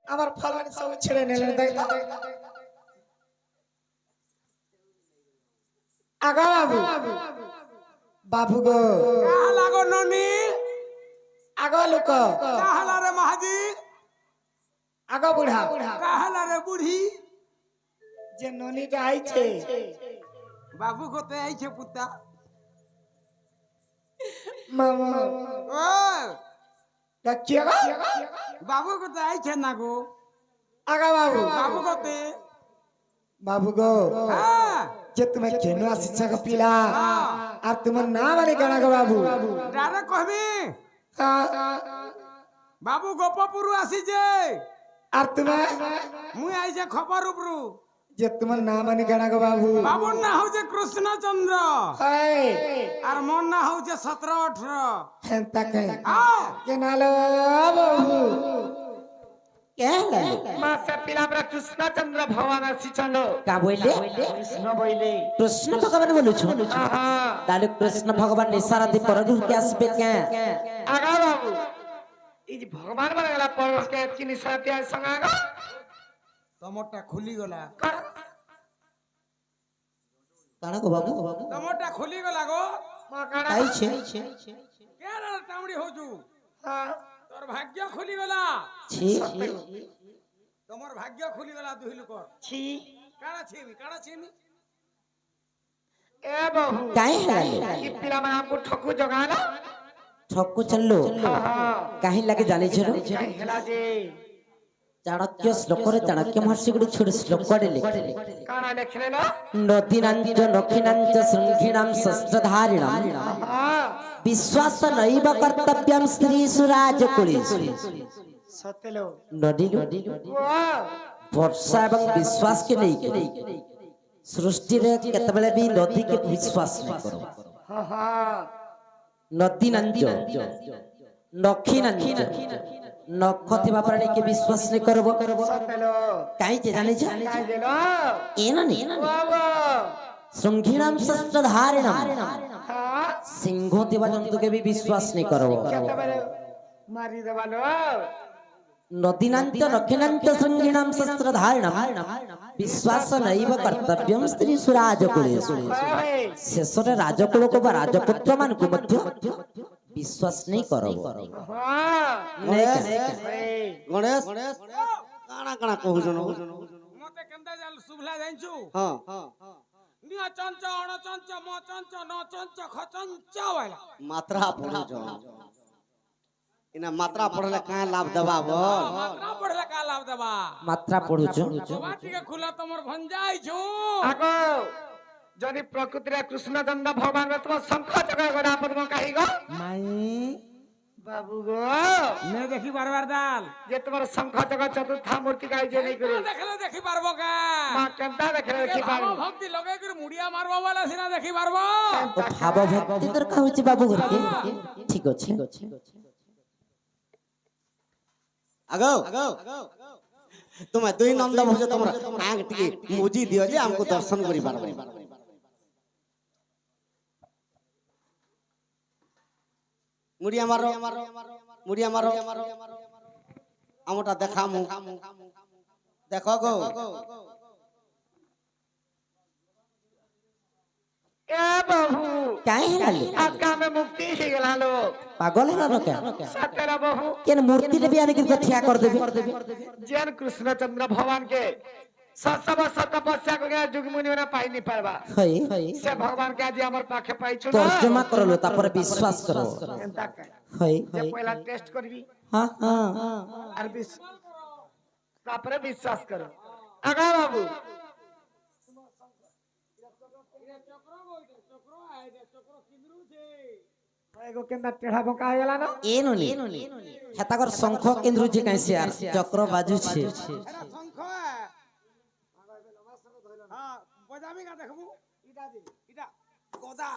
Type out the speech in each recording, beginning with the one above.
আমার ফলবানি সব ছেড়ে নিলেন তাই তো আগা বাবু বাবু গো কাহালা গো ননি আগা লোক কাহালা রে মাহাজি আগা বুড়া কাহালা রে বুড়ি যে ননিটা আইছে বাবু কতে আইছে পুতা মামা ও ডাকিয়া গো বাবু কতে আইছে না গো আগা বাবু বাবু কতে বাবু গো হ্যাঁ যে তুমি কেন আসিছ গো পিলা আর তোমার নাম আরে কেন গো বাবু ডারে কহবি বাবু গোপপুরু আসিছে আর তুমি মুই আইছে খবর উপরু যে তোমার নাম আনে কেন গো বাবু বাবুর না হচ্ছে কৃষ্ণচন্দ্র হাই আর মোর না হচ্ছে 17-18 হ্যাঁ তাকে আও কেনালো বাবু কেলা মাসে পিলা আমরা কৃষ্ণচন্দ্র ভগবান আসিছল কা বইলে কৃষ্ণ বইলে কৃষ্ণ ভগবান বলুছ আহা তাহলে কৃষ্ণ ভগবান নিসারাদি পরগুহকে আসবে কে আগা বাবু এই যে ভগবান বলে গেল পরকে কিনি সাথে সঙ্গে আগা তমরটা খুলি গলা কানা গো বাবু তমরটা খুলি গলা গো মা কাড়া আইছে কেন টামড়ি হজু হ্যাঁ তোর ভাগ্য খুলি গলা ছি তোমার ভাগ্য খুলি গলা দুই লোক ছি কাড়া ছিমি এ বাবু কাই হেলালে এই পিলা মানে আমকো ঠকু জগানা ঠক্কু চললো হ্যাঁ কাহি লাগে জানিছ কাই হেলা যে চাণক্য শ্লোকরে চাণক্য মহর্ষি গুলো ছোট শ্লোকরে লেখে কানা লেখলে না নদীনাঞ্চ নখিনাঞ্চ শৃঙ্খিণাম শস্ত্রধারিণাম হ্যাঁ বিশ্বাস নৈব কর্তব্যম স্ত্রী সুরাজ কুলেষু সতেলো নদীলু ওয়াও ବର୍ଷା ଏବଂ ବିଶ୍ୱାସକେ ନେଇକି ସୃଷ୍ଟିରେ କେତେବେଳେ ବି ନଦୀକେ ବିଶ୍ୱାସ ନାଇଁ କର ହଁ ହଁ ନଦୀ ନାଞ୍ଚ ନଖି ନାଞ୍ଚ ନଖ ଥିବା ପ୍ରାଣୀକେ ବିଶ୍ୱାସ ନାଇଁ କରବ ସତେଲୋ କାହିଁକି ଜାଣିଛ କାଇ ଦେलो ଏନନି ବାବା ଶୃଙ୍ଖିଣାମ ଶସ୍ତ୍ରଧାରିଣମ ହଁ ସିଂହ ଥିବା ଜନ୍ତୁକେ ବି ବିଶ୍ୱାସ ନାଇଁ କରବ କେତେବେଳେ ମାରି ଦେବାଲୋ ନଦୀନାଞ୍ଚ ନଖିନାଞ୍ଚ ଶୃଙ୍ଖିଣାମ ଶସ୍ତ୍ରଧାରିଣମ ବିଶ୍ୱାସ ନୈବ କର୍ତ୍ତବ୍ୟମ ସ୍ତ୍ରୀ ସୁରାଜ କୁଳେଷୁ ହଏ ଶେଷରେ ରାଜକୁଳକୁ ବା ରାଜପୁତ୍ର ମାନଙ୍କୁ ମଧ୍ୟ ବିଶ୍ୱାସ ନେଇ କରବ ହଁ ଗଣେଶ କାଣା କାଣା କହୁଛନ মতে কেন্দা জাল শুভলা জানছু ହଁ নিয়া চঞ্চ অণ চঞ্চ ম চঞ্চ ন চঞ্চ খ চঞ্চ ওয়ালা ମାତ୍ରା ପଢୁଛ ଇନା ମାତ୍ରା ପଢଲେ କାଁ ଲାଭ ଦେବା ବল মাত্রা পড়লে কা লাভ দেবা ମାତ୍ରା ପଢୁଛୁ বাবা টিকে খুলা তোমার ভঞ্জা আইছু আগো যদি প্রকৃতিরে কৃষ্ণচন্দ্র ভগবান তোমার শঙ্খ চক্র গড়া পদ্ম কাহি গো মাই বাবু গো নে দেখি বারবার দাল যে তোমার শঙ্খ চক্র চতুর্থা মূর্তি গাই যে নেই করে দেখলে দেখি পারবো কা মা কেনটা দেখে দেখি ভাব পারো ভক্তি লগাই করে মুড়িয়া মারবো বলে সিনা দেখি পারবো ଓ ଭାବ ଭକ୍ତି ଦରକାର ହଉଛି ବାବୁ ଘରକେ ଠିକ ଅଛି ଆଗୋ ତୁମେ ଦୁଇ ନନ୍ଦ ଭୋଜ ତମର ଆଙ୍ଗ ଟିକେ ମୁଜି ଦିଅ ଯେ ଆମକୁ ଦର୍ଶନ କରି ପାରବେ ମୁଡିଆ ମାର ଆମଟା ଦେଖାମୁ ଦେଖ ଗো এ বাবু କାହିଁ ହେଲାଲେ আজকে আমি মুক্তি হয়ে গেলাম ପାଗଳ ହେଲାନ କେ সতেরা বাবু କେନ ମୂର୍ତ୍ତିରେ ବି ଆଣିକି ଠିଆ କରିଦେବି जैन कृष्णचंद्र भगवान के सब तपस्या को जुग मुनि ने पाई नहीं पावा ହଇ से भगवान के आज हमर पाखे पाई छु ତର୍ଜମା କରलो ତାପରେ ବିଶ୍ୱାସ କର एंता के ହଇ जे पहला टेस्ट करबी ହଁ ହଁ और तापरे विश्वास करो आगा बाबू एगो केंदा टेढ़ा बका हेला ना ଏନନି ହେତାକର ଶଙ୍ଖ କେନ୍ଦ୍ରୁଛି କାହିଁ ସିଆର ଚକ୍ର ବାଜୁଛି এরা শঙ্খ হ্যাঁ বজামি কা দেখবু ইটা দি ইটা গদা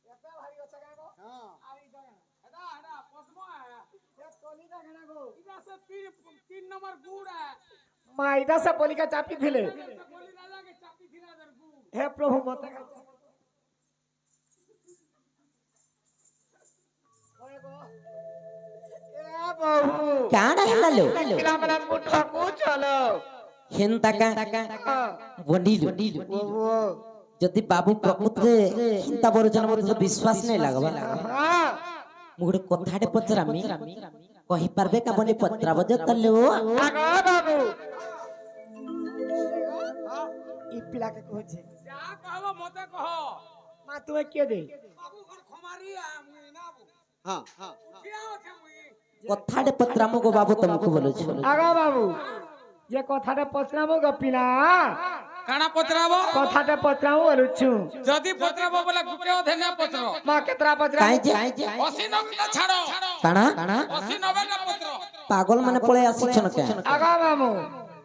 এত ভারী আছে গো হ্যাঁ আর ইটা এটা এটা পদ্ম এ কলিটা ঘনা গো ইটা সে তিন নম্বর গুড় माँ इधर से बोली का चापी थिले বলি রাজা কে চাপি খিলা দের গুড় हे प्रभु मत बहु କାଣା ହେଲା ଲୋ ପିଲାମାନେ ମୁଠକୁ ଚଲୋ ହେନ୍ତା କା ବନିଲୁ ବହୁ ଯଦି ବାବୁ ପ୍ରକୃତରେ ଚିନ୍ତା କରୁଛନ୍ ମୋତେ ତ ବିଶ୍ୱାସ ନାଇଁ ଲାଗବା ହଁ ମୁଁ ଗୋଟେ କଥାଟେ ପଚରାମି କହିପାରବେ କା ବନି ପଚରାବ ଯେ ତଲେ ଓ ଆଗ ବାବୁ ଇ ପିଲା के कहছে ଯାହା କହିବ ମତେ କହ মা তুমি কে দে ବାବୁ କଣ ଖମାରି ମୁଇ ନା हाँ हाँ ଠିଆ ଅଛେ ମୁଇ କଥାଟେ ପଚରାମୁ ଗୋ ବାବୁ ତମକୁ ବୋଲୁଛୁ আগা বাবু যে কথাটা পচরাবো গো পিলা କାଣା ପଚରାବ কথাটা পচরাবো বলুছু ଯଦି ପଚରାବ ବୋଲେ ଗୁଟେ ଅଧେ ନା ପଚର মা কেতরা পচরা କାଇଁ ଯେ 80 90 ଛାଡ କାଣା 80 90 ଟା ପଚର ପାଗଲ ମାନେ ପଳେଇ ଆସିଛନ କେ আগা বাবু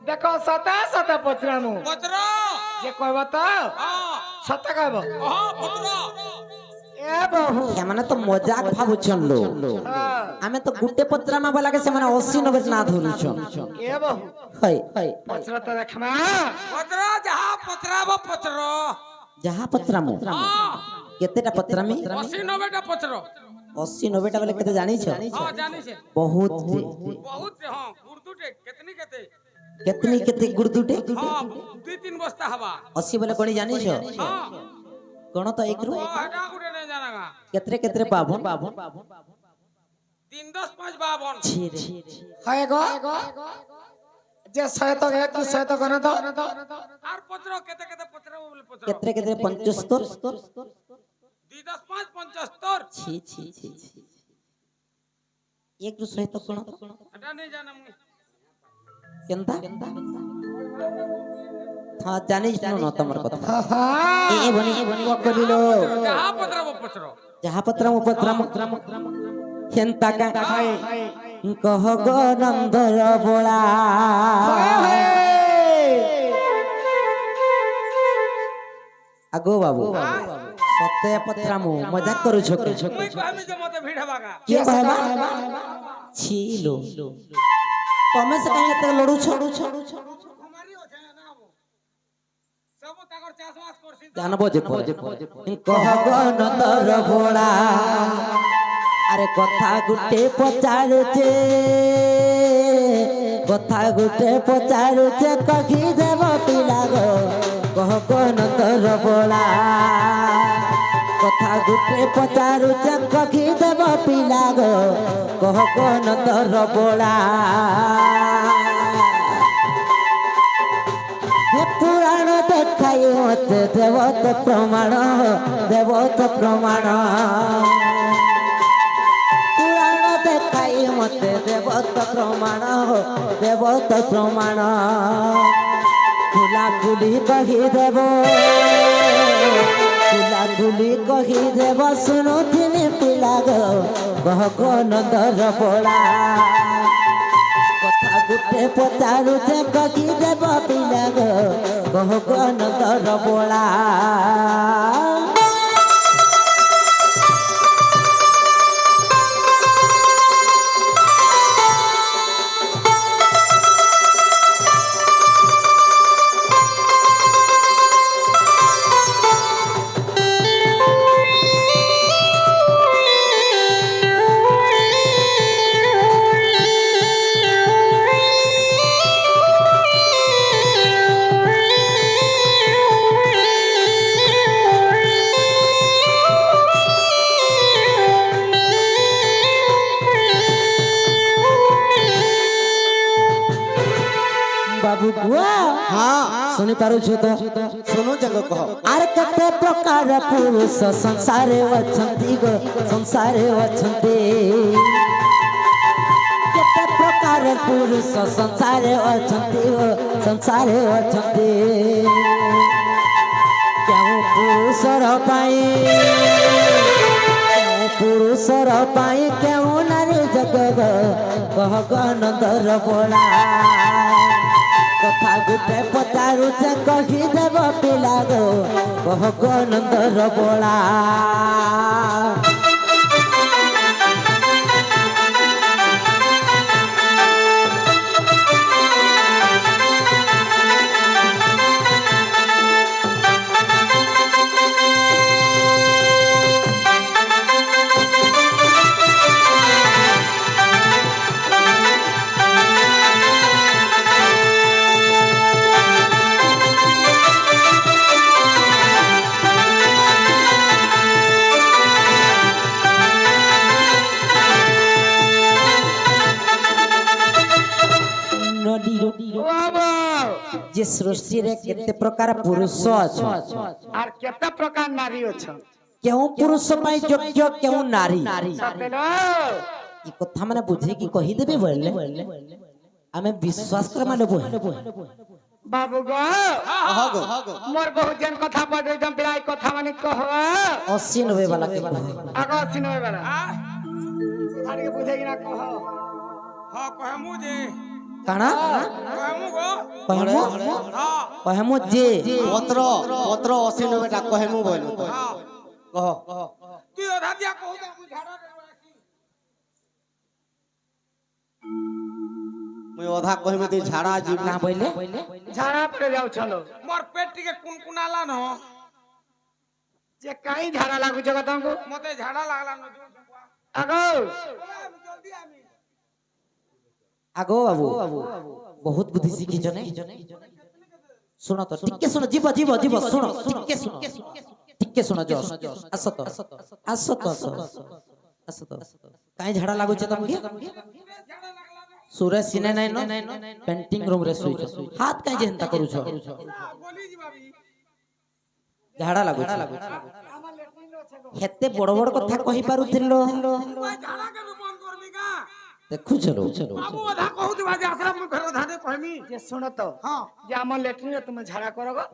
দেখো সতা সতা পচরামু ପଚର যে কইব তো ହଁ সতা কইব ହଁ ପଚର এ বহু ସେମାନେ ତ ମଜାକ ଭାବୁଛନ୍ ଲୋ ଆମେ ତ ଗୁଟେ ପଚରାମା ବାଲାକେ ସେମାନେ 80 90 ନା ଧରୁଛନ୍ এ বহু ହଇ ହଇ ପଚର ତ ଦେଖମା ପଚର ଯାହା ପଚରାବ ପଚର ଯାହା ପଚରାମୁ ହଁ କେତେଟା ପଚରାମି 80 90 ଟା ପଚର 80 90 ଟା ବେଲେ କେତେ ଜାଣିଛ ହଁ ଜାଣିଛେ ବହୁତ ବହୁତ ହଁ ଉର୍ଦୁଟେ କେତନି କେତେ କେତନି କେତେ ଗୁର୍ଦୁଟେ ହଁ 2-3 ବସ୍ତା ହବା 80 ବେଲେ কোনি জানিছ ହଁ কোন তো একরু ହେଟା ଗୁଟେ ନାଇଁ ଜାଣାଗା কেতরে কেতরে পাবন 3 10 5 52 ছি ছি হয় গো যে শয়ত এক দু শয়ত কোন তো আর পচর কেতে কেতে পচরাব বলে পচর কেতরে কেতরে 75 2 10 5 75 ছি ছি ছি ছি একরু সহিত কোন হেটা নাই জানা মুই কেনতা হ্যাঁ জানিস ন তোমার কথা এ বনি করিলো যাহা পচরাব পচর যাহা পত্রাম কেনতা কা কহ গো নন্দর বোলা আগো বাবু সতে পত্রামু মজাক করুছ মুই কহমি যে মতে ভিড় হবাগা কি কহবা ছিল তমে সে কাই এতে লড়ুছ কুমারি আছে না বো সব তাকর চাষবাস করছিন জানবো যে কহ গো নন্দর বোলা আরে কথা গুটে পচারুছে কথা গুটে পচারুছে কহি দেব পিলা গো কহ গো নন্দর বোলা কথা গুটে পচারুছে কহি দেব পিলা গো কহ গো নন্দর বোলা হে পুরাণ দেখাই মতে দেবত প্রমাণ দেবত প্রমাণ পুরাণ দেখাই মতে দেবত প্রমাণ দেবত প্রমাণ খুলা খুলি কহি দেব খুলা খুলি কহি দেব শুনুথিনি পিলা গো কহ গো নন্দর বোলা কথা গুটে পচারুছে কহি দেব পিলা গো কহ গো নন্দর বোলা বাবু বুয়া हाँ শুনি পারুছ তো सुनो जगह कहो আর কেতে প্রকার পুরুষ সংসারে অছন্তি গো সংসারে অছন্তি কেতে প্রকার পুরুষ সংসারে অছন্তি গো সংসারে অছন্তি কেউ পুরুষর পাই কেউ পুরুষর পাই কেউ নারী জগ গো কহ গো নন্দর বোলা কথা গুটে পচারুছে কহি দেব পিলা গো কহ গো নন্দর বোলা बाबू जे सृष्टि रे केते प्रकार पुरुष अछ आर केते प्रकार नारी अछ केउ पुरुष पई योग्य केउ नारी सतेलो ई कथा माने बुझे की कहि देबे बोलले आमे विश्वास कर माने बाबू गो मोर बहुत जन कथा पढ़े जम बिलाई कथा माने कह 80 90 वाला के आगा सिनवे वाला आरे के बुझे कि ना कह हां कहमु जे काना कहमु गो कहमो हां कहमो जे पत्र पत्र 80 90 टा कहमु बोलु हां कह तू अधा दिया कहू दे मु झाड़ा देबो मैं अधा कहमे ती झाड़ा जीव ना बोले झाड़ा पड़े जाऊ चलो मोर पेट टिके कुनकुनाला न जे काई झाड़ा लागु जगत को मते झाड़ा लागला न आगो जल्दी आमी आगो बाबू बहुत बुद्धि सीखी जने सुनो तो टिके सुनो जीव जीव जीव सुनो टिके सुनो जो असत असत असत काई झाड़ा लागु छ तुमके सूरज सिने नै न पेंटिंग रूम रे सुई छ हाथ काई जेंता करू छ बोली जी भाभी झाड़ा लागु छ हेते बड़ बड़ कथा कहि पारुथिलो मैं झाड़ा के बंद करबी का देखु चलो बाबू अधा कहू दे बाजे आसरा मु घर अधा दे कहमी जे सुनो तो हां जे हमर लेट्रिन रे तुम झाड़ा करगो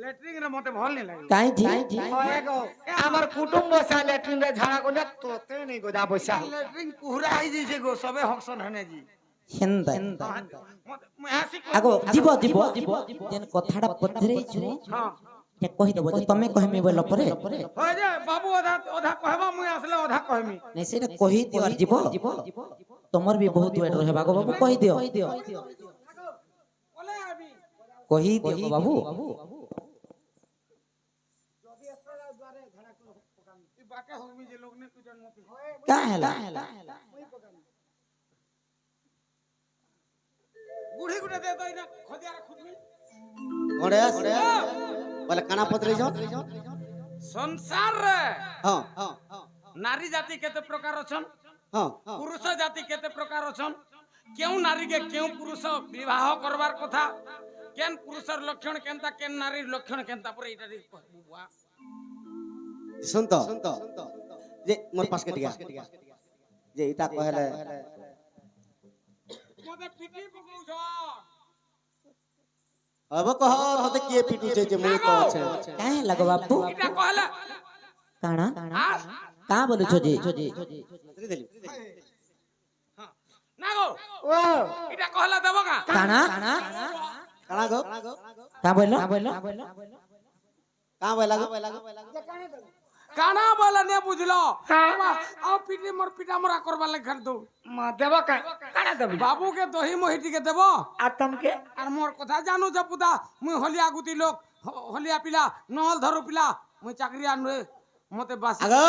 लेटरिंग रे मते भल नहीं लागी काई थी होएगो हमर कुटुंब से लेट्रिन रे झाड़ा को तोते नहीं गोदा बसा लेटरिंग कुहरा आई जी से गो सबे हक्सन हने जी हेंदा मैं हसी आगो जीव जीव जेन कथाडा पथरे छु हां ते कहि दबो जे तमे कहमी बोल परे हो जे बाबू अधा अधा कहबा मु आसले अधा कहमी नै सेटा कहि दियो जीव तमर भी बहुत वेट रहे बागो बाबू कहि दियो बोले आबी कहि दियो बाबू ई बाके होमी जे लोग ने कुजन मत का हैला गुढ़ी गुढ़े दे दो इना खदिया रे खुदमी गणेश बोले काना पत्र जो संसार रे हां नारी जाति केते प्रकार अछन हां पुरुष जाति केते प्रकार अछन केउ नारी के केउ पुरुष विवाह करबार कथा केन पुरुषर लक्षण केनता केन नारीर लक्षण केनता पर इटा दे कहबुआ सुन तो जे मोर पास के टिका जे इटा कहले मते पिटी पकौ छ अब कह मते के पिटू छे जे मुई कह छे काहे लगो बाबू इटा कहला काना हां का बोलु छ जी हां ना गो ओ इटा कहला देबो का काना काना गो का बोलो का बोला गो काना बोला ने बुझलो आ पिटी मोर पिटा मोरा करबा ले कर दो म देबो का काना देबो बाबू के दही मोहिटी के देबो आ तुम के আর মোর কথা জানো যে পুতা মুই হলিয়া গুতি লোক হলিয়া পিলা নহল ধরু পিলা মুই চাকরি আনবে মতে বাস আগো।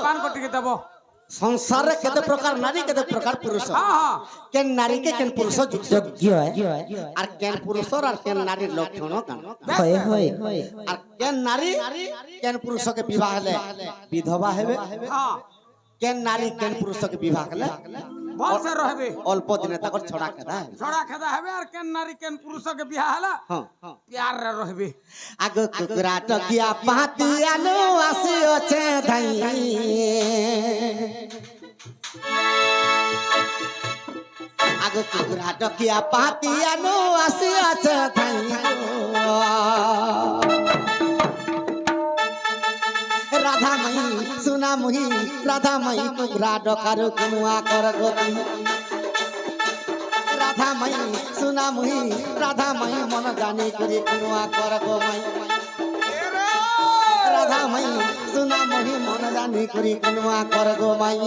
পান কটিকে দেব संसार रे केते प्रकार नारी केते प्रकार पुरुष হ্যাঁ হ্যাঁ केन नारी के केन पुरुष जुग योग्य है और केन पुरुष और केन नारी लक्षण कान होय और केन नारी केन पुरुष के विवाह ले विधवा हेबे হ্যাঁ केन नारी केन पुरुष के विवाह ले ভাল সে রহবে अल्प दिन तक छोड़ा केदा ছড়া খেদা হবে আর কেন নারী কেন পুরুষ কে বিয়া হলা हां प्यार रे रहबे आगो कुकुरा टकिया पातिया नो आसी अछे धाई आगो कुकुरा टकिया पातिया नो आसी अछे धाई राधा मई सुना मुही राधा मई कुकुरा डकार कुआ कर गोती राधा मई सुना मुही राधा मई मन जाने करे कुआ कर गो मई राधा मई सुना मुही मन जाने करे कुआ कर गो मई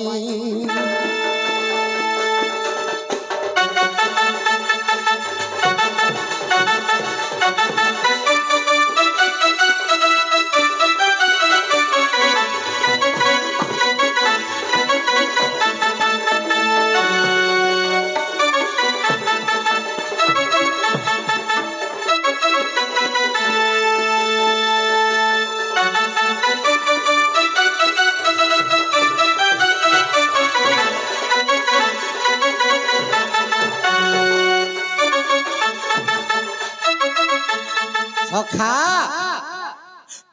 সখা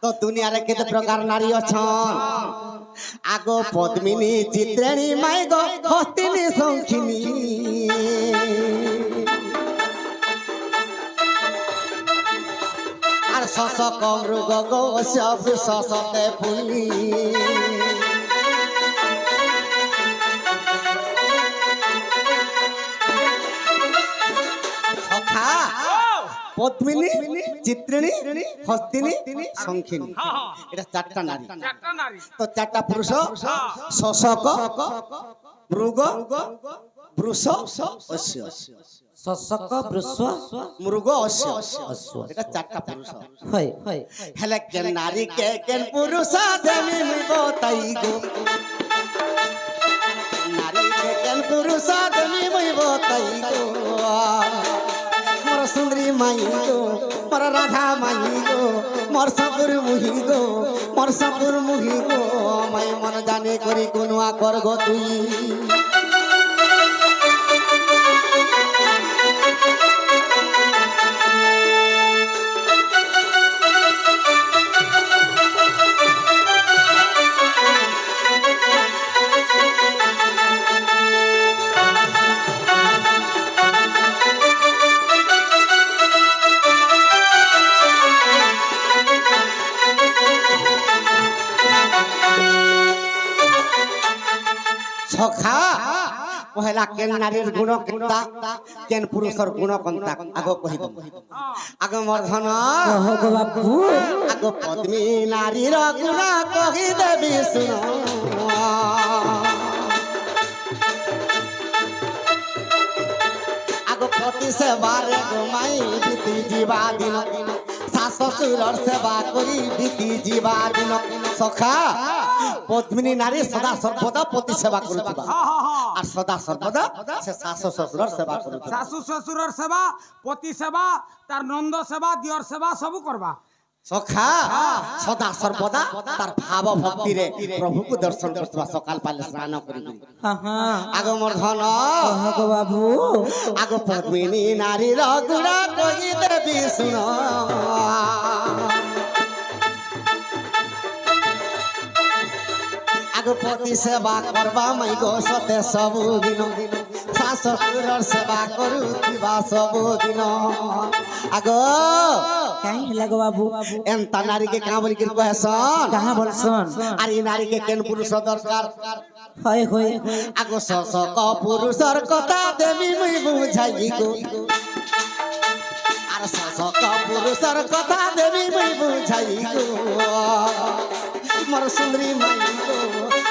তো দুনিয়ারে কেতে প্রকার নারী অছন আগ পদ্মিনী চিত্রাণী মাই গো হস্তিনী শঙ্খিনী আর শশক মৃগ গো সব শশকে ফুলি সখা পদ্মিনী চিত্রিণী হস্তিনী শঙ্খিনী এটা চারটা নারী চারটা নারী তো চারটা পুরুষ শশক মৃগ বৃষ অশ্ব শশক বৃষ মৃগ অশ্ব এটা চারটা পুরুষ হয় হয় হেলে কেন নারী কেন পুরুষ দেমি মিব তাই গো নারী কেন পুরুষ দেমি মিব তাই গো মোর সুন্দরী মাই গো মোর রাধা মাই গো মোর সাপুর মুহি গো মোর সাপুর মুহি গো মাই মন জানে করি কোনুয়া কর গো তুই সখা পহেলা কেন নারীর গুণ কন্তা কেন পুরুষর গুণ কন্তা আগ কহিব আগ মর্ধন কহ গো বাপু আগ পদ্মী নারীর গুণ কহি দেবি শুন আগ পতি সেবারে গোমাই বিতি জীবা দিন শাশ শ্বশুরর সেবা করি বিতি জীবা দিন সখা পদ্মিনী নারী সদা সর্বদা পতি সেবা করুথিবা আর সদা সর্বদা সে শাশ শ্বশুরর সেবা করুথিবা শাশু শ্বশুরর সেবা পতি সেবা তার নন্দ সেবা দিয়র সেবা সবু করবা সখা সদা সর্বদা তার ভাব ভক্তিরে প্রভুকে দর্শন করুথিবা সকাল পালে স্নান করি হ্যাঁ হ্যাঁ আগ মর্ধন কহ গো বাবু আগ পদ্মিনী নারীর গুণা কহি দেবি শুন আগ পতি সেবা করবা মাই গো সতে ସବୁଦିନ শাশ শ্বশুরর সেবা করুথিবা ସବୁଦିନ আগ কাই হেলা গো বাবু এন্তা নারীকে কাঁ বলি করে কহেছন কাহা বলছন আর এই নারীকে কেন পুরুষ দরকার হয় হয় আগ শশক পুরুষর কথা দেবী মুই বুঝাই গো আর শশক পুরুষর কথা দেবী মুই বুঝাই গো মোর সুন্দরী মাই গো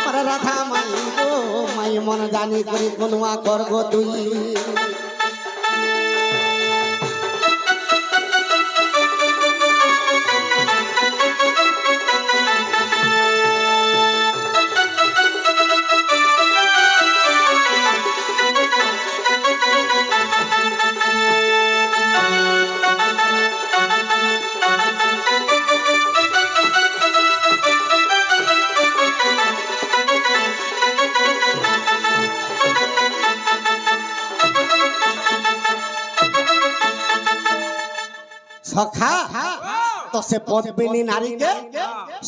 মোর রাধা মাই গো মাই মন জানি করি কোনুয়া কর গো তুই সখা তো সে পদ্মিনী নারীকে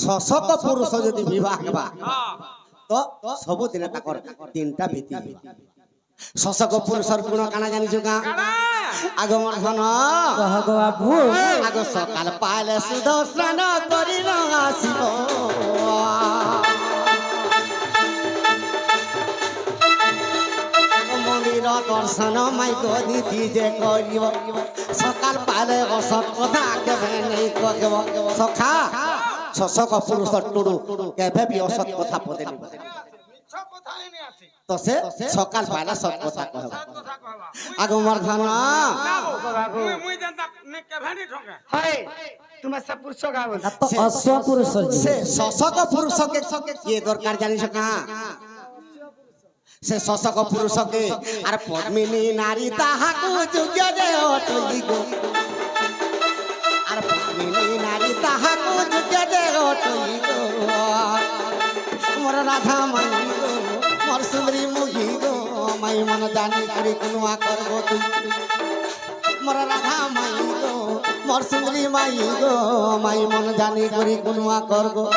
শশক পুরুষ যদি বিবাহ হেবা তো ସବୁদিনে তাকর তিনটা ভীতি শশক পুরুষর গুণ কানা জানিছো কা আগ মর্ধন কহ গো বাবু আগ সকাল পাইলে সুধ স্নান করি ন আসিব মন্দির দর্শন মাই গদিতি যে করিব সকাল পাইলে অসৎ কথা কেবে নেই কহিব সখা শশক পুরুষ টুডু কেবে বি অসৎ কথা পদে নিব মিছ কথা এনে আছে তো সে সকাল পাইলে সৎ কথা কহব কথা কহবা আগ মর্ধন মুই মুই জানতা নে কেভানি ঠকে হয় তুমি সব পুরুষ গা বল তো অশ্ব পুরুষ সে শশক পুরুষকে কি দরকার জানিস কা সে শশক পুরুষকে আর পদ্মিনী নারী তাহাকু যোগ্য যে অটলি গো আর পদ্মিনী নারী তাহাকু যোগ্য যে অটলি গো মোর রাধা মাই গো মোর সুন্দরী মুহি গো মাই মন জানি করি কোনুয়া করব তুই মোর রাধা মাই গো মোর मोर सुंदरी माई गो माई मन जानी करी कुनुआ कर गो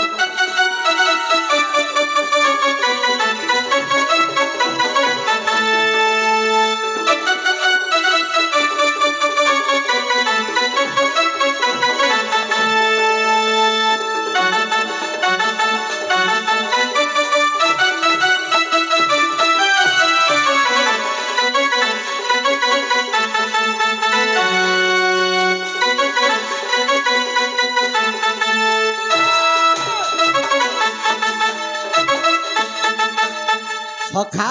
सखा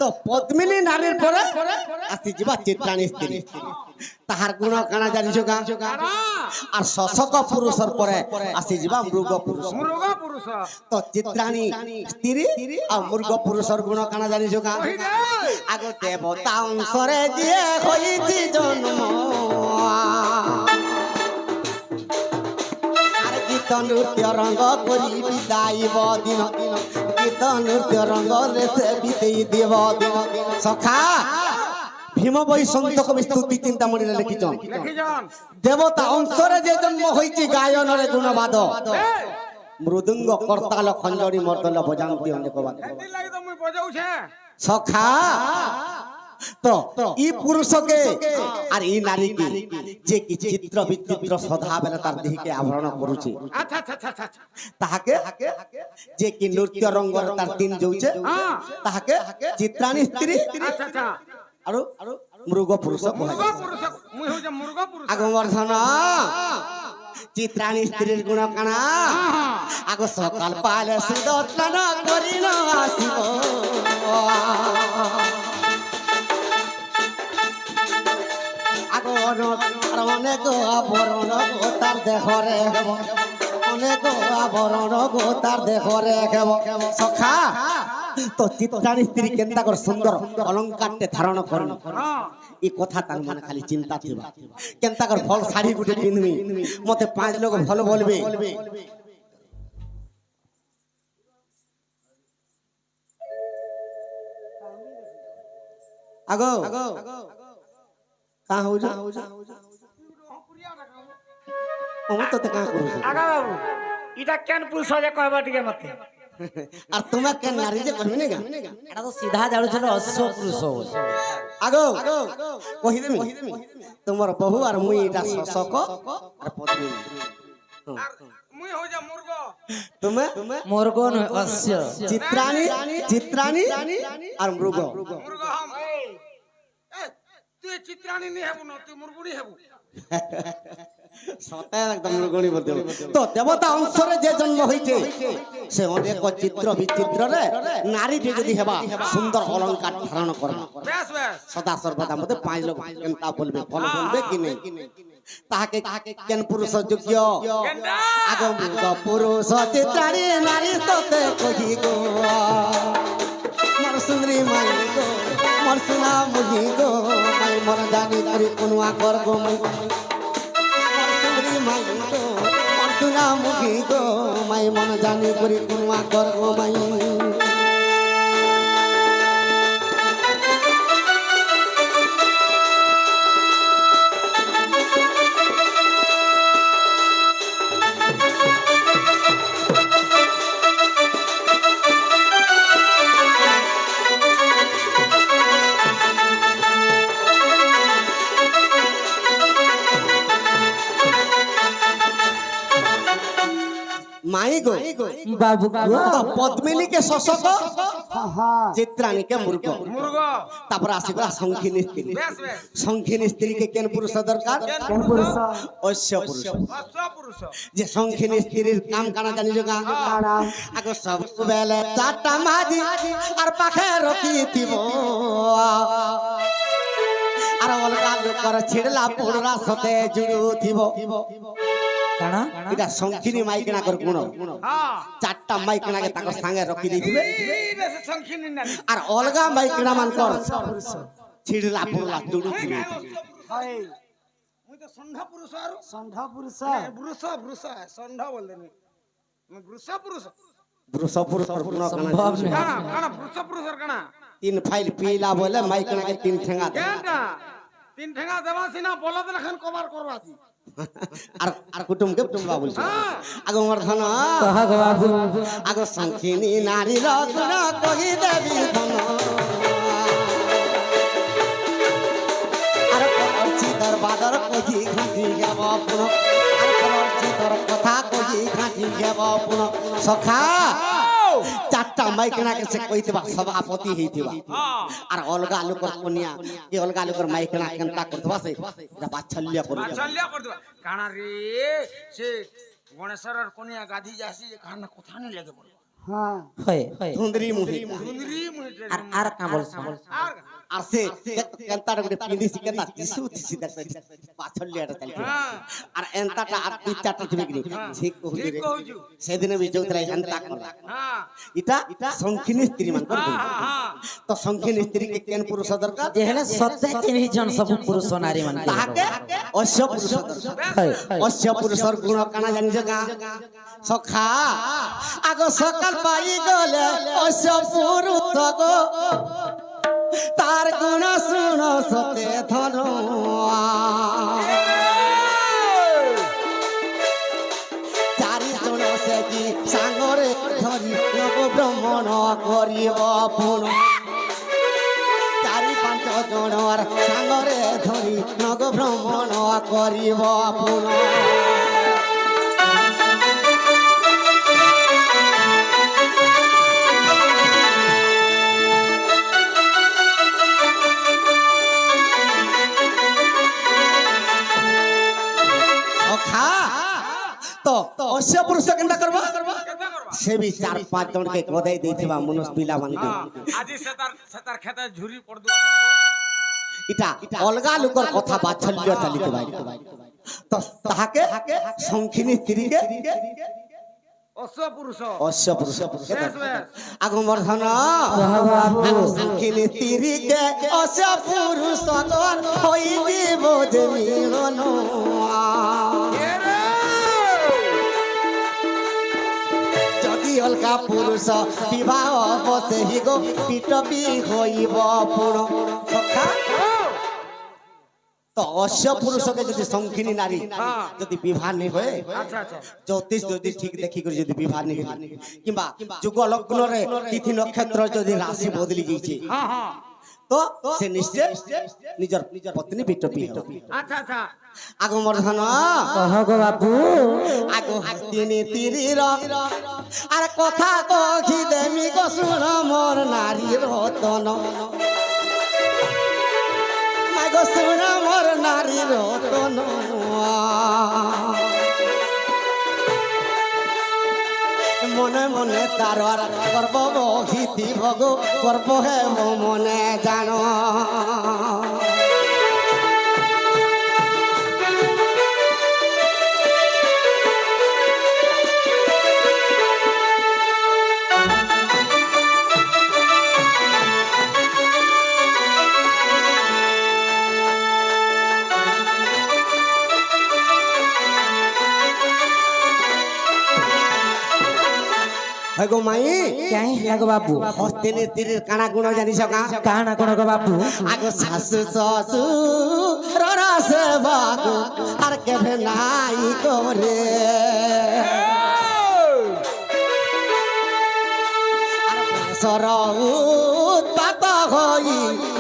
तो पद्मिनी नारीर परे आसी जीवा चित्राणी स्त्री ताहार गुण काना जानिছো गा আর শশক পুরুষর পরে আসি যা মৃগ পুরুষ মৃগ পুরুষ তো চিত্রাণী স্ত্রী আর মৃগ পুরুষর গুণ কানা জানিছো কা আগ দেবতা অংশরে যে হইছি জন্ম আর গীত নৃত্য রঙ্গ করি বিদাইব দিন গীত নৃত্য রঙ্গ রে সে বিদাই দেব দিন সখা ভীম বই সন্ত কবি স্তুতি চিন্তামণি লিখিছন দেবতা অংশরে যে জন্ম হইছি গায়নরে গুণবাদ মৃদঙ্গ করতাল খঞ্জরি মর্দল বজান্তি অনেক বাদ লাগি তো মুই বজাউছে সখা তো ই পুরুষকে আর ই নারীকে যে কি চিত্র বিচিত্র সদা বেলা তার দেহকে আবরণ করুছে আচ্ছা আচ্ছা আচ্ছা আচ্ছা তাহাকে যে কি নৃত্য রঙ্গর তার দিন যাউছে তাহাকে চিত্রাণী স্ত্রী আচ্ছা আচ্ছা আরো মৃগ পুরুষ মৃগ পুরুষ মুই হইছে মৃগ পুরুষ আগমর্ধন চিত্রাণী স্ত্রীর গুণ কানা আগ সকাল পালে সুদর্শন করিল আসিব আগ অনেক আবরণ তার দেহরে অনেক আবরণ তার দেহরে সখা তো চিত্রাণী স্ত্রী কেন্তা কর সুন্দর অলঙ্কারতে ধারণ করেন এই কথা তার মনে খালি চিন্তা থিবা কেন্তা কর ভাল শাড়ি গুটে পিনবি মতে পাঁচ লোক ভালো বলবে আগো কা হউ যা ওম তো তে কা করু আগা বাবু এটা কেন পুরুষ যে কহবা টিকে মতে আর তোমা কেন নারী যে করবি না এটা তো সিধা জাড়ুছিল অশ্ব পুরুষ বলে আগো কহি দেমি তোমার বহু আর মুই এটা শশক আর পত্নী মুই হইছে মৃগ তুমি মর্গ নয় অশ্ব চিত্রাণী চিত্রাণী আর মৃগ মৃগ হাম এ তুই চিত্রাণী নি হেবু না তুই মৃগুড়ি হেবু সতে একদম মৃগণী বলতে তো দেবতা অংশরে যে জন্ম হইছে সে অনেক চিত্র বিচিত্রে নারীটি যদি হেবা সুন্দর অলঙ্কার ধারণ করবা বেশ বেশ সদা সর্বদা মধ্যে পাঁচ লোক কেনতা বলবে ফল বলবে কি নেই তাহাকে কেন পুরুষ যোগ্য কেনটা আগম পুরুষ চিত্রাণী নারী তোতে কহি গো মোর সুন্দরী মাই গো মোর সোনা মুহি গো মাই মন জানি করি কোনুয়া কর গো মাই মোর সুন্দরী মাই গো মোর সোনা মুহি গো মাই মন জানি করি কোনুয়া কর গো মাই माई गो बाबू तो पद्मिनी के शशक चित्राणी के मृग মৃগ तापर आसीगला संखिनी स्त्री বেশ বেশ संखिनी स्त्री के केन पुरुष दरकार কেন পুরুষ अश्य पुरुष অশ্ব পুরুষ जे संखिनी स्त्री काम काना जानि जोगा आगो सब बेले चाटा माजी और पाखे रखी थिबो আর অলগা লোকর ছিড়লা পুড়রা সতে জুড়ু থিব কানা এটা সংখিনী মাইকনা কর গুণ হ্যাঁ চারটা মাইকনাকে তাকর সাঙ্গে রখি দিবে এই বেশ সংখিনী নারী আর অলগা মাইকনা মানকর ছিড়লা পুড়লা জুড়ু থিব হাই মুই তো ষণ্ঢ পুরুষ আর ষণ্ঢ পুরুষ পুরুষ পুরুষ ষণ্ঢ বললেনি মুই পুরুষ পুরুষ পুরুষ পুরুষ গুণ সম্ভব নেই কানা কানা পুরুষ পুরুষের কানা তিন ফাইল পিলা বলে মাইকনাকে তিন ঠেঙ্গা দে কেনটা তিন ঠেঙ্গা দেবা সিনা বলদ রাখান কভার করবাছি আর কুটুমকে কুটুম্বা বলছো আগো মোর ধন কহ গো বাবু আগো সংখিনী নারীর গুণ কহি দেবি ধন আর করছি তোর বাদর কহি ঘাঁটি যাব পুন আর করছি তোর কথা কহি ঘাঁটি যাব পুন সখা চারটা মাইকনাকে সে কইতেবা সভাপতি হইতিবা আর অলগা লোকর কন্যা কি অলগা লোকর মাইকনা কেনতা করতবা সে বাচ্চাল্য করবা বাচ্চাল্য করদবা কানা রে সে গণেশ্বরের কোনিয়া গাধি যাসি কানা কথা নি লাগে বল হ্যাঁ হয় হয় ধুন্দরি মুহি সুন্দরী মুইতে আর কা বলছ আর আর সে কেনতাটা গুটে পিঁধিছি কেনতা টিসু টিসি দেখতে বাচ্চাল্যটা চালি আর এনতাটা আর দুই চারটা দিবে কি ঠিক কহুছি ঠিক রে কହୁଛୁ সেদিন বি যোতরা এনতা করলা হ্যাঁ ইটা সংখিনী স্ত্রী মান করব হ্যাঁ তো সংখিনী স্ত্রী কে কেন পুরুষ দরকার যে হেলে সত্যি চিহ্নি জন সব পুরুষ নারী মান তাহাকে অশ্য পুরুষ দরকার হয় অশ্য পুরুষর গুণ কানা জানিছ গা সখা আগ সকাল পাই গলে অশ্য পুরুষ গো তার গুণ শুন সতে ধন চারি জন সে কি সাগরে ধরি নব ভ্রমণ করিব পুন চারি পাঁচ জনর সাগরে ধরি নগ ভ্রমণ করিব পুন তো অশ্য পুরুষ কেনটা করবো সে বি চার পাঁচ জনকে গদাই দিয়েছিবা মনুষ পিলা মানকে আজি সেতার খেতে ঝুরি পড় এটা অলগা লোকর কথা বাচ্চাল্য চালিতে বাইরে তো তাহাকে সংখিনী স্ত্রীকে অশ্ব পুরুষ অশ্য পুরুষ বেশ বেশ আগমর ধন কহ গো বাবু সংখিনী স্ত্রীকে অশ্য পুরুষ হই দিব যে মিলন যদি অলগা পুরুষ বিবাহ বসে গো পিটবি হইব পুর সখা তো অশ্য পুরুষকে যদি সংখিনী নারী যদি বিবাহ নি হয়ে আচ্ছা আচ্ছা জ্যোতিষ যদি ঠিক দেখি করে যদি বিবাহ নি হয় কিংবা যুগ লগ্নরে তিথি নক্ষত্র যদি রাশি বদলি যাইছে হ্যাঁ হ্যাঁ তো সে নিশ্চয় নিজের পত্নী বিটবি হবে আচ্ছা আচ্ছা আগমর ধন কহ গো বাবু আগো হাসিনী তীর আর কথা কহি দেমি গো শুন মোর নারী রতন মাগো শুন মোর নারী রতন মনে মনে তার গর্ব বহিতি ভগ গর্ব হে মনে জানো গো মাই কাই লাগো বাবু হস্তিনী তীরের কানা গুণ জানিস কা কানা কোন গো বাবু আগ শাশু শ্বশুর রাসে বাগু আর কেভে নাই করে আর সর উৎপাত হই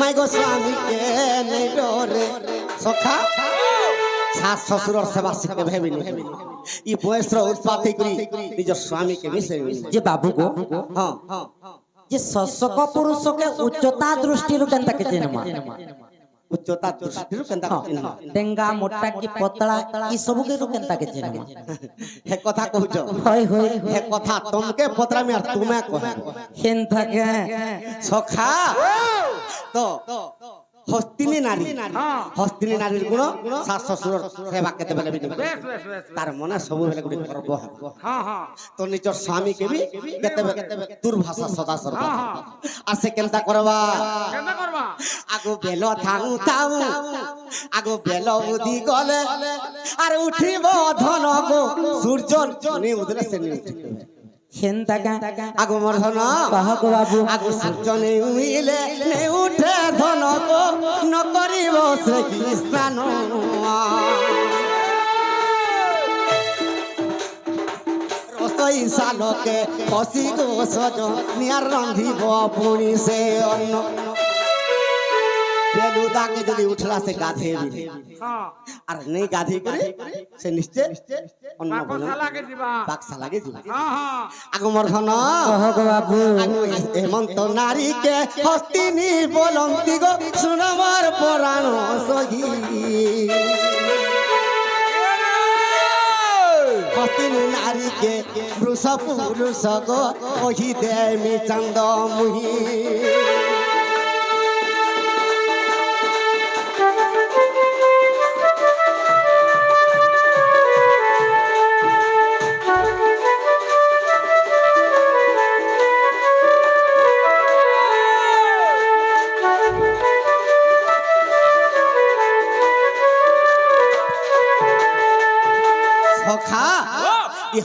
মাই গো স্বামীকে নেই ডরে সখা শাশ শ্বশুরর সেবা শিখে ভেবিনি ই বয়সর উৎপাত করি নিজের স্বামীকে মিশে যে বাবু গো হ্যাঁ হ্যাঁ যে শস্যক পুরুষকে উচ্চতা দৃষ্টিରୁ কেনতা কে চিনমা উচ্চতা দৃষ্টিରୁ কেনতা চিহ্ন ডেঙ্গা মোটা কি পতলা ই সবু কে কেনতা কে চিনমা হে কথা কହୁଛ হয় হয় হে কথা তোমকে পতরামি আর তুমি কহ হেন থাকে সখা তো হস্তিনী নারী হস্তিনী নারীর গুণ শাশ শ্বশুর সেবা কেতেবেলে বি বেশ বেশ বেশ তার মনে ସବୁବେଳେ গুড়ি গর্ব ହେବ হ্যাঁ হ্যাঁ তো নিজর স্বামীকে বি কেতেবেলে দুর্ভাষা সদা সর্বদা আর সে কেনতা করবা কেমন করবা আগো বেল থাউ থাউ আগো বেল উদি গলে আর উঠিব ধন গো সূর্য নি উদলে সে নি উঠিবে হেন থাকে আগো মোর ধন কহ গো বাবু আগো সূর্য নি উইলে নে উঠে ধন গো ন করিব শ্রী স্নান শালকে খসি গো সজনিয়ার রাঁধিব পুনি সে অন্ন বেলুদাকে যদি উঠলা সে গাধে বিলে হ্যাঁ আর নেই গাধি করে সে নিশ্চয় অন্ন পাকশালাকে দিবা পাকশালাকে ଯିବା হ্যাঁ হ্যাঁ আগমর্ধন কহ গো বাবু হেমন্ত নারীকে হস্তিনী বলন্তি গো শুনমার পরাণ সহি হস্তিনী নারীকে বৃষ পুরুষ গো কহি দেমি চন্দ মুহি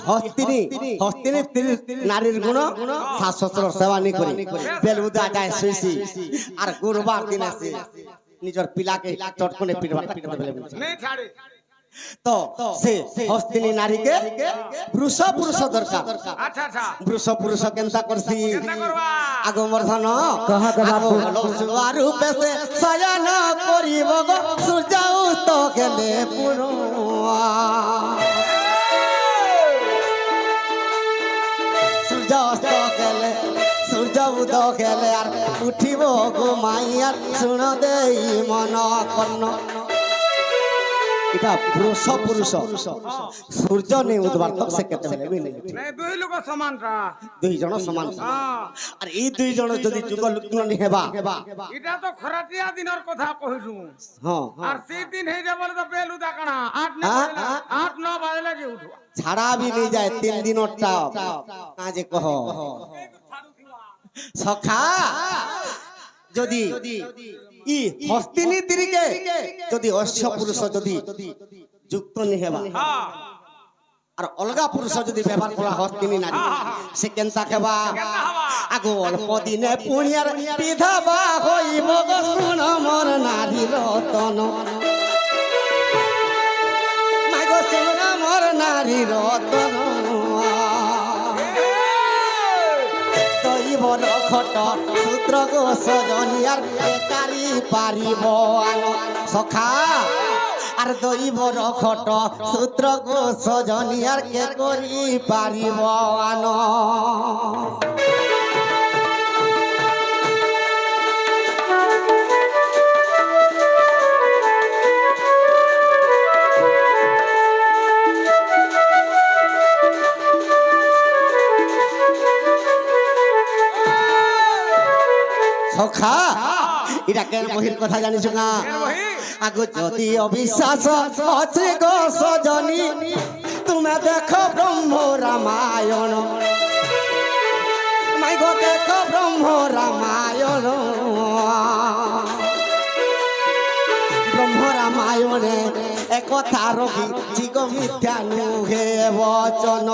হস্তিনী নারীর গুণ শাশ শ্বশুর সেবা নি করি বেলুদা যায় শুইছি আর গুরুবার দিন আসে নিজের পিলাকে চটকনে পিটবাটা নেই ছাড়ে তো সে হস্তিনী নারীকে বৃষ পুরুষ দরকার আচ্ছা আচ্ছা বৃষ পুরুষ কেনতা করছি কেনতা করবা আগমর্ধন কহ গো বাবু রূপে সে শয়ন করিব গো সূর্য উস্ত গেলে পুরুয়া সূর্য অস্ত গেলে সূর্য উদ গেলে আর উঠিব ঘুমাইয়ার শুণ দেই মন কর্ণ এটা বৃষ পুরুষ সূর্য নেই উদ্বার্ত সে কেতেবেলে বি নেই নেই দুই লোক সমানটা দুই জন সমান হ্যাঁ আর এই দুই জন যদি যুগ লগ্ন নি হেবা এটা তো খরাটিয়া দিনের কথা কইছু হ্যাঁ আর সেই দিন হই যাব তো বেলুদা কানা 8-9 বাজলে যে উঠবা ছাড়া বি নেই যায় 3 দিনটা কাজে কহ সখা যদি ই হস্তিনী তিরিকে যদি অশ্ব পুরুষ যদি যুক্ত নি হেবা হ্যাঁ আর অলগা পুরুষ যদি ব্যবহার করা হস্তিনী নারী সে কেনতা খেবা আগো অল্প দিনে পুনিয়ার বিধবা হইব গো শুন মোর নারী রতন মাই গো শুন মোর নারী রতন দইব রখট সূত্র গো সজনিয়ার বেকারি পারিব আনো সখা আর দইব রখট সূত্র গো সজনিয়ার কে করি পারিব আনো সখা এটা কেন বহির কথা জানিছ না আগো যদি অবিশ্বাস আছে গো সজনী তুমি দেখো ব্রহ্ম রামায়ণ মাই গো দেখো ব্রহ্ম রামায়ণ ব্রহ্ম রামায়ণে একথা রবি জিগ মিথ্যা নুহে বচন